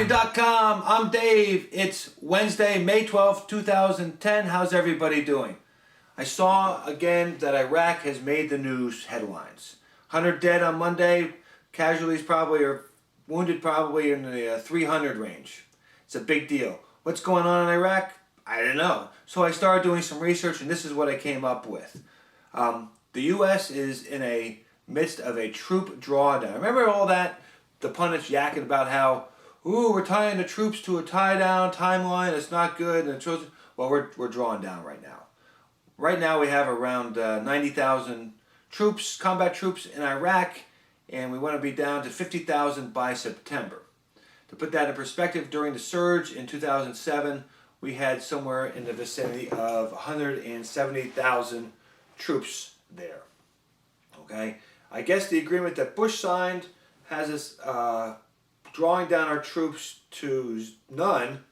workingman.com. I'm Dave. It's Wednesday, May 12th, 2010. How's everybody doing? I saw again that Iraq has made the news headlines. 100 dead on Monday. Casualties probably, or wounded probably in the 300 range. It's a big deal. What's going on in Iraq? I don't know. So I started doing some research, and this is what I came up with. The U.S. is in a midst of a troop drawdown. Remember all that? The pundits yakking about how, ooh, we're tying the troops to a tie-down timeline. It's not good. And well, we're drawing down right now. Right now we have around 90,000 troops, combat troops in Iraq, and we want to be down to 50,000 by September. To put that in perspective, during the surge in 2007, we had somewhere in the vicinity of 170,000 troops there. Okay, I guess the agreement that Bush signed has us drawing down our troops to none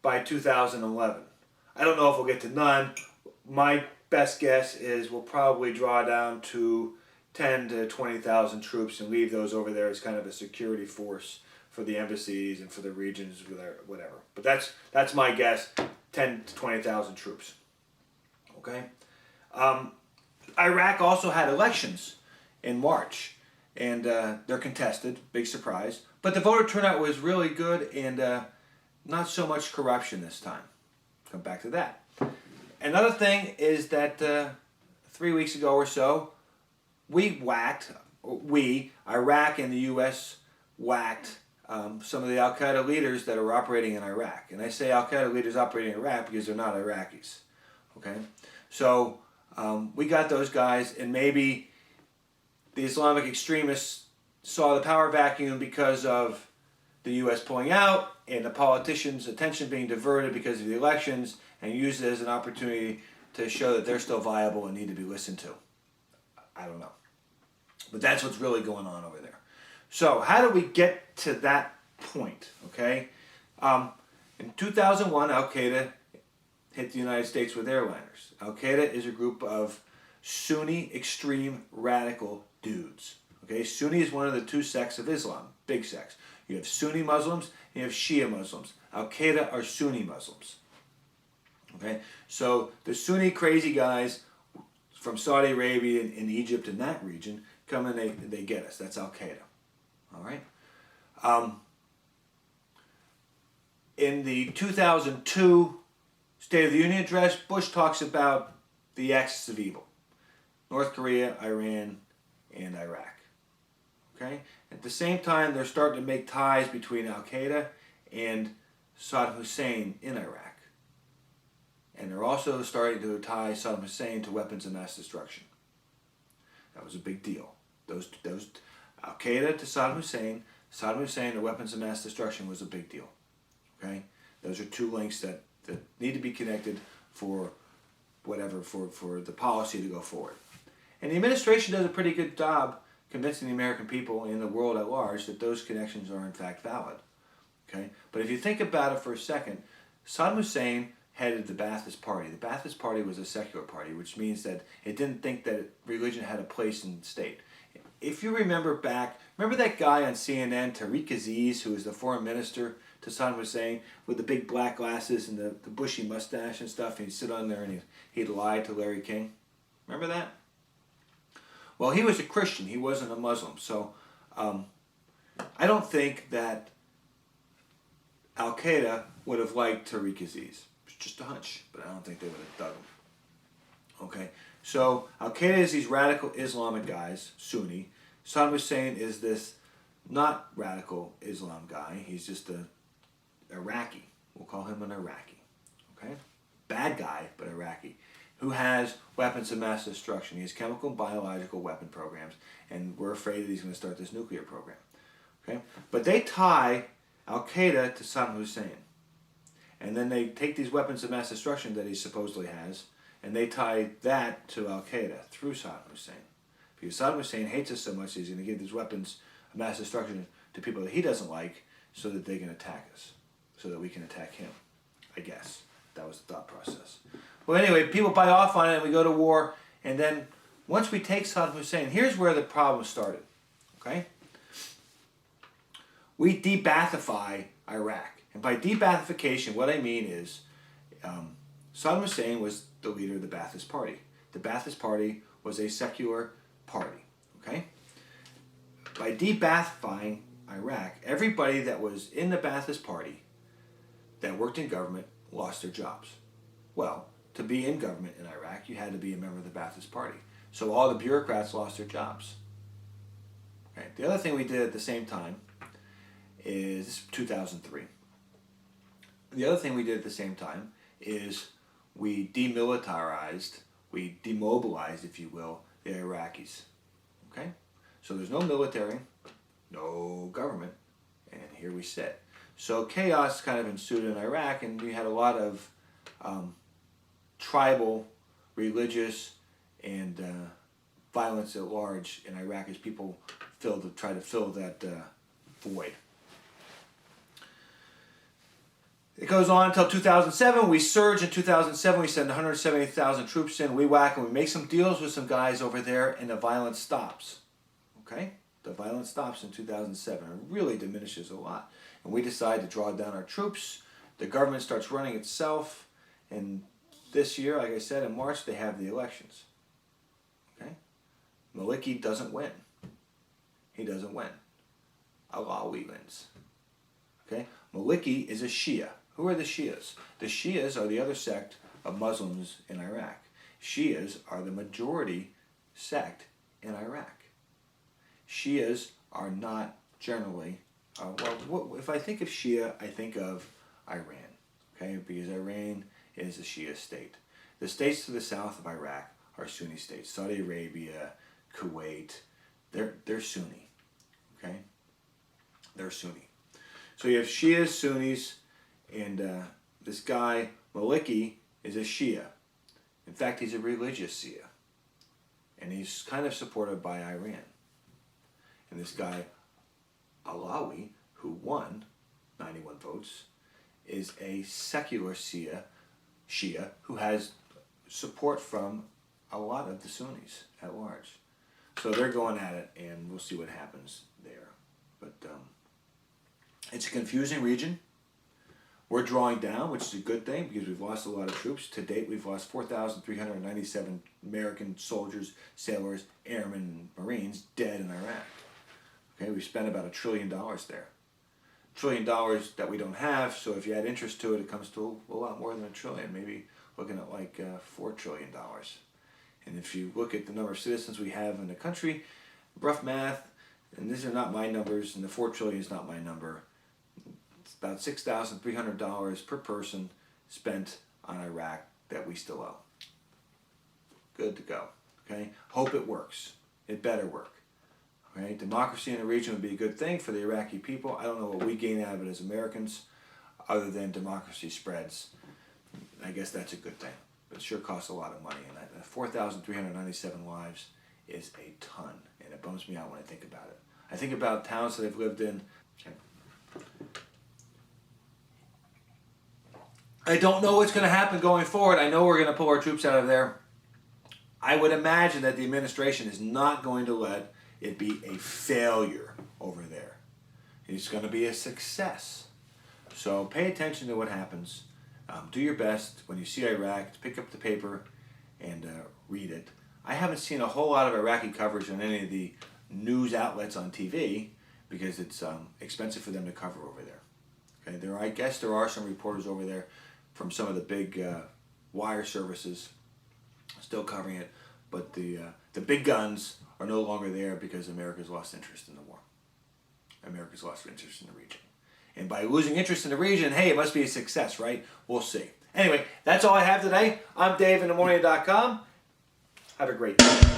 by 2011. I don't know if we'll get to none. My best guess is we'll probably draw down to 10 to 20,000 troops and leave those over there as kind of a security force for the embassies and for the regions, whatever. But that's my guess, 10 to 20,000 troops. Okay. Iraq also had elections in March, and they're contested, big surprise. But the voter turnout was really good, and not so much corruption this time. Come back to that. Another thing is that 3 weeks ago or so, Iraq and the U.S. whacked some of the Al-Qaeda leaders that are operating in Iraq. And I say Al-Qaeda leaders operating in Iraq because they're not Iraqis. Okay? So we got those guys, and maybe the Islamic extremists saw the power vacuum because of the U.S. pulling out and the politicians' attention being diverted because of the elections, and used it as an opportunity to show that they're still viable and need to be listened to. I don't know. But that's what's really going on over there. So how do we get to that point? Okay, in 2001, Al-Qaeda hit the United States with airliners. Al-Qaeda is a group of Sunni extreme radical dudes. Okay, Sunni is one of the two sects of Islam, big sects. You have Sunni Muslims and you have Shia Muslims. Al-Qaeda are Sunni Muslims. Okay, so the Sunni crazy guys from Saudi Arabia and Egypt and that region come and they get us. That's Al-Qaeda. All right. In the 2002 State of the Union address, Bush talks about the axis of evil: North Korea, Iran, and Iraq. Okay. At the same time, they're starting to make ties between Al-Qaeda and Saddam Hussein in Iraq. And they're also starting to tie Saddam Hussein to weapons of mass destruction. That was a big deal. Those Al-Qaeda to Saddam Hussein to weapons of mass destruction was a big deal. Okay? Those are two links that need to be connected for whatever, for the policy to go forward. And the administration does a pretty good job convincing the American people and the world at large that those connections are in fact valid. Okay? But if you think about it for a second, Saddam Hussein headed the Ba'athist Party. The Ba'athist Party was a secular party, which means that it didn't think that religion had a place in the state. If you remember back, remember that guy on CNN, Tariq Aziz, who was the foreign minister to Saddam Hussein, with the big black glasses and the bushy mustache and stuff, and he'd sit on there and he'd lie to Larry King? Remember that? Well, he was a Christian. He wasn't a Muslim. So I don't think that Al-Qaeda would have liked Tariq Aziz. It's just a hunch, but I don't think they would have dug him. Okay, so Al-Qaeda is these radical Islamic guys, Sunni. Saddam Hussein is this not radical Islam guy. He's just a Iraqi. We'll call him an Iraqi. Okay, bad guy, but Iraqi, who has weapons of mass destruction. He has chemical and biological weapon programs, and we're afraid that he's going to start this nuclear program. Okay, but they tie Al-Qaeda to Saddam Hussein. And then they take these weapons of mass destruction that he supposedly has, and they tie that to Al-Qaeda through Saddam Hussein. Because Saddam Hussein hates us so much, he's going to give these weapons of mass destruction to people that he doesn't like so that they can attack us, so that we can attack him. I guess. That was the thought process. Well, anyway, people buy off on it, and we go to war, and then once we take Saddam Hussein, here's where the problem started. Okay? We de-Ba'athify Iraq. And by de-Baathification, what I mean is Saddam Hussein was the leader of the Ba'athist Party. The Ba'athist Party was a secular party. Okay? By de-Ba'athifying Iraq, everybody that was in the Ba'athist Party that worked in government lost their jobs. Well, to be in government in Iraq, you had to be a member of the Ba'athist Party. So all the bureaucrats lost their jobs. Okay. The other thing we did at the same time is 2003. The other thing we did at the same time is we demilitarized, we demobilized, if you will, the Iraqis. Okay? So there's no military, no government, and here we sit. So chaos kind of ensued in Iraq, and we had a lot of tribal, religious, and violence at large in Iraq as people try to fill that void. It goes on until 2007. We surge in 2007. We send 170,000 troops in. We whack and we make some deals with some guys over there, and the violence stops. Okay? The violence stops in 2007. It really diminishes a lot. And we decide to draw down our troops. The government starts running itself. And this year, like I said, in March, they have the elections. Okay? Maliki doesn't win. He doesn't win. Alawi wins. Okay? Maliki is a Shia. Who are the Shias? The Shias are the other sect of Muslims in Iraq. Shias are the majority sect in Iraq. Shias are not generally, if I think of Shia, I think of Iran. Okay? Because Iran is a Shia state. The states to the south of Iraq are Sunni states. Saudi Arabia, Kuwait, they're Sunni. Okay? They're Sunni. So you have Shias, Sunnis, and this guy, Maliki, is a Shia. In fact, he's a religious Shia. And he's kind of supported by Iran. And this guy, Alawi, who won 91 votes, is a secular Shia who has support from a lot of the Sunnis at large. So they're going at it, and we'll see what happens there. But it's a confusing region. We're drawing down, which is a good thing because we've lost a lot of troops. To date, we've lost 4,397 American soldiers, sailors, airmen, and Marines dead in Iraq. Okay, we've spent about $1 trillion there. $1 trillion that we don't have, so if you add interest to it, it comes to a lot more than $1 trillion, maybe looking at like $4 trillion. And if you look at the number of citizens we have in the country, rough math, and these are not my numbers, and the $4 trillion is not my number, it's about $6,300 per person spent on Iraq that we still owe. Good to go. Okay? Hope it works. It better work. Okay? Democracy in the region would be a good thing for the Iraqi people. I don't know what we gain out of it as Americans, other than democracy spreads. I guess that's a good thing. But it sure costs a lot of money. And 4,397 lives is a ton. And it bums me out when I think about it. I think about towns that I've lived in. I don't know what's going to happen going forward. I know we're going to pull our troops out of there. I would imagine that the administration is not going to let it be a failure over there. It's going to be a success. So pay attention to what happens. Do your best when you see Iraq to pick up the paper and read it. I haven't seen a whole lot of Iraqi coverage on any of the news outlets on TV because it's expensive for them to cover over there. Okay, I guess there are some reporters over there from some of the big wire services still covering it, but the big guns are no longer there because America's lost interest in the war. America's lost interest in the region. And by losing interest in the region, hey, it must be a success, right? We'll see. Anyway, that's all I have today. I'm Dave in themorning.com. Have a great day.